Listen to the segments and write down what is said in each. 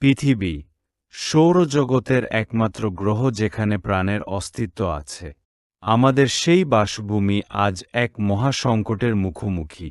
পৃথিবী সৌরজগতের একমাত্র গ্রহ যেখানে প্রাণের অস্তিত্ব আছে। আমাদের সেই বাসভূমি আজ এক মহাসংকটের মুখোমুখি।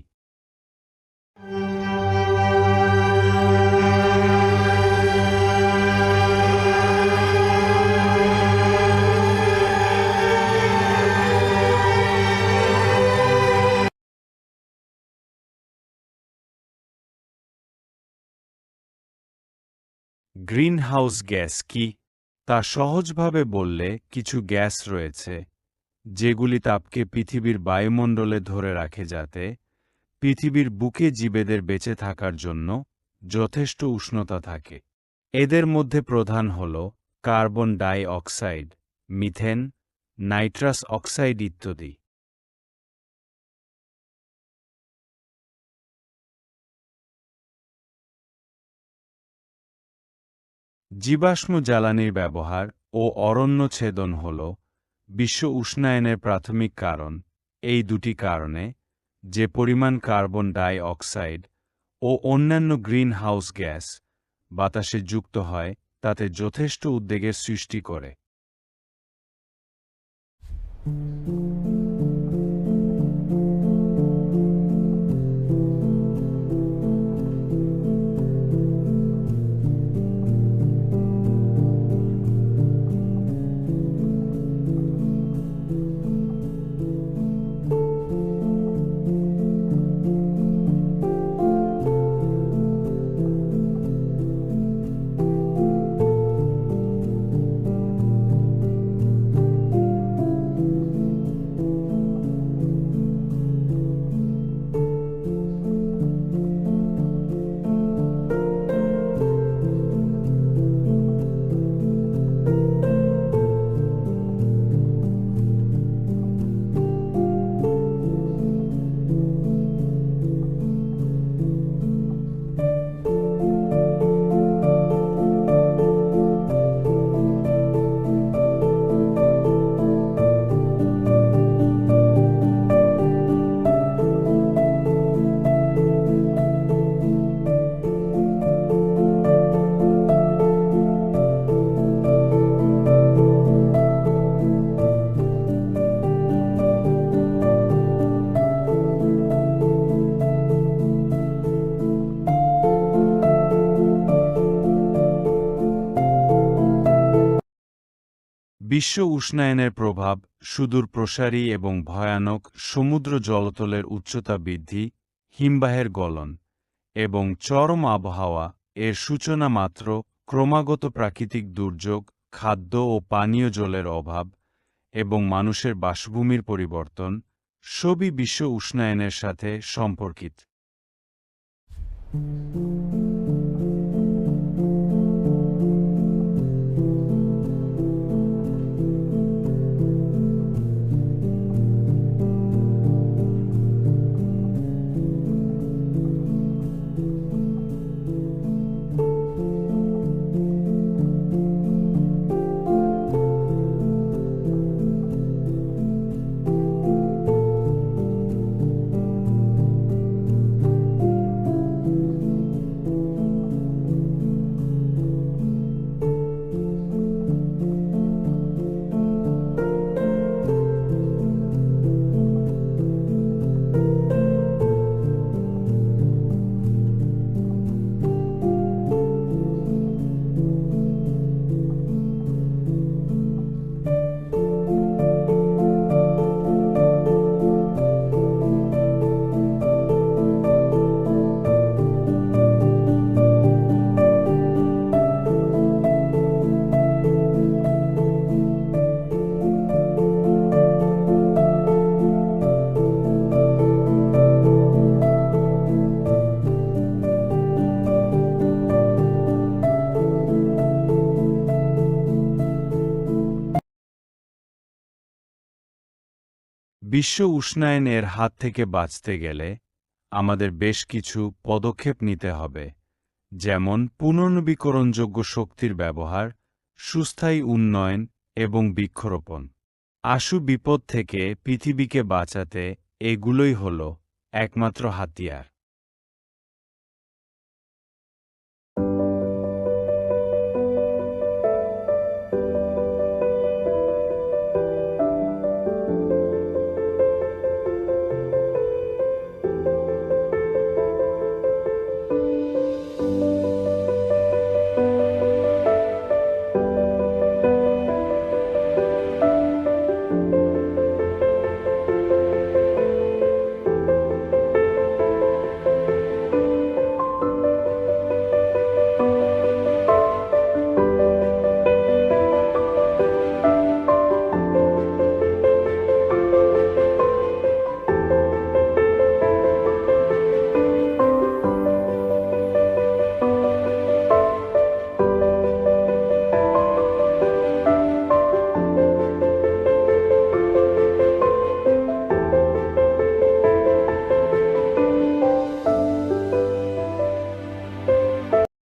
গ্রিনহাউস গ্যাস কি? তা সহজভাবে বললে কিছু গ্যাস রয়েছে যেগুলি তাপকে পৃথিবীর বায়ুমণ্ডলে ধরে রাখে যাতে পৃথিবীর বুকে জীবেদের বেঁচে থাকার জন্য যথেষ্ট উষ্ণতা থাকে। এদের মধ্যে প্রধান হল carbon die oxide, methane, nitrous oxide ইত্যাদি। জীবাশ্ম জ্বালানির ব্যবহার ও অরণ্য ছেদন হল বিশ্ব উষ্ণায়নের প্রাথমিক কারণ। এই দুটি কারণে যে পরিমাণ কার্বন ডাই অক্সাইড ও অন্যান্য গ্রিনহাউস গ্যাস বাতাসে যুক্ত হয় তাতে যথেষ্ট উদ্বেগের সৃষ্টি করে। বিশ্ব উষ্ণায়নের প্রভাব সুদূর প্রসারী এবং ভয়ানক। সমুদ্র জলতলের উচ্চতা বৃদ্ধি, হিমবাহের গলন এবং চরম আবহাওয়া এর সূচনা মাত্র। ক্রমাগত প্রাকৃতিক দুর্যোগ, খাদ্য ও পানীয় জলের অভাব এবং মানুষের বাসভূমির পরিবর্তন সবই বিশ্ব উষ্ণায়নের সাথে সম্পর্কিত। বিশ্ব উষ্ণায়নের হাত থেকে বাঁচতে গেলে আমাদের বেশ কিছু পদক্ষেপ নিতে হবে, যেমন পুনর্নবীকরণযোগ্য শক্তির ব্যবহার, সুস্থায়ী উন্নয়ন এবং বৃক্ষরোপণ। আশু বিপদ থেকে পৃথিবীকে বাঁচাতে এগুলোই হল একমাত্র হাতিয়ার।